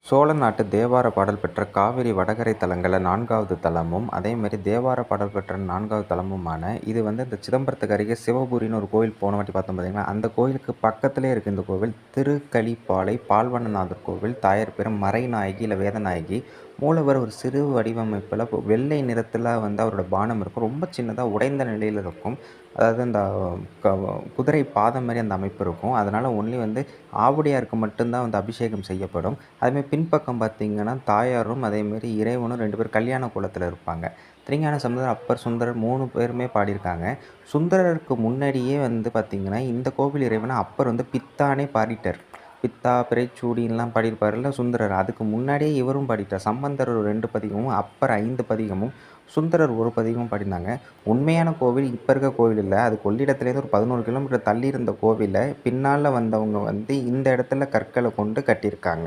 சோழ நாட்டு தேவார பாடல் பெற்ற காவிரி வடகரை தலங்களில் 4வது தலமும், அதேமாரி தேவார பாடல் பெற்ற 4வது தலமுமான இது இந்த சிதம்பரத்துக்கு அருகே சிவபுரின்னு ஒரு கோவில் போன வாட்டி பார்த்தோம் பார்த்தீங்களா, அந்த கோவிலுக்கு பக்கத்திலே இருக்குது இந்த கோவில். திருக்கலிப்பாளை பால்வண்ணநாதர் கோவில். தாயார் பேர் மறைநாயகி இல்லை வேதநாயகி. மூலவர் ஒரு சிறு வடிவமைப்பில் வெள்ளை நிறத்தில் அவரோட பானம் இருக்கும். ரொம்ப சின்னதாக உடைந்த நிலையில் இருக்கும். அதாவது அந்த க குதிரை பாதம் மாதிரி அந்த அமைப்பு இருக்கும். அதனால் ஒன்லி ஆவுடையாருக்கு மட்டும்தான் அபிஷேகம் செய்யப்படும். அதுமாரி பின்பக்கம் பார்த்தீங்கன்னா தாயாரும் அதேமாரி இறைவனும் 2 பேரும் கல்யாண கோலத்தில் இருப்பாங்க. திருஞான சம்பந்தர், அப்பர், சுந்தரர் 3 பேருமே பாடியிருக்காங்க. சுந்தரருக்கு முன்னாடியே பார்த்தீங்கன்னா இந்த கோவில் இறைவனை அப்பர் பித்தானே பாடிட்டார். பித்தா பிறைச்சூடின்லாம் பாடியிருப்பார்ல சுந்தரர். அதுக்கு முன்னாடியே இவரும் பாடிட்டார். சம்பந்தர் ஒரு 2 பதிகமும், அப்பர் 5 பதிகமும், சுந்தரர் ஒரு பதிகமும் பாடினாங்க. உண்மையான கோவில் இப்போ இருக்க கோவில் இல்லை. அது கொள்ளிடத்துலேருந்து ஒரு 11 கிலோமீட்டர் தள்ளி இருந்த கோவிலை பின்னால் வந்தவங்க இந்த இடத்துல கற்களை கொண்டு கட்டியிருக்காங்க.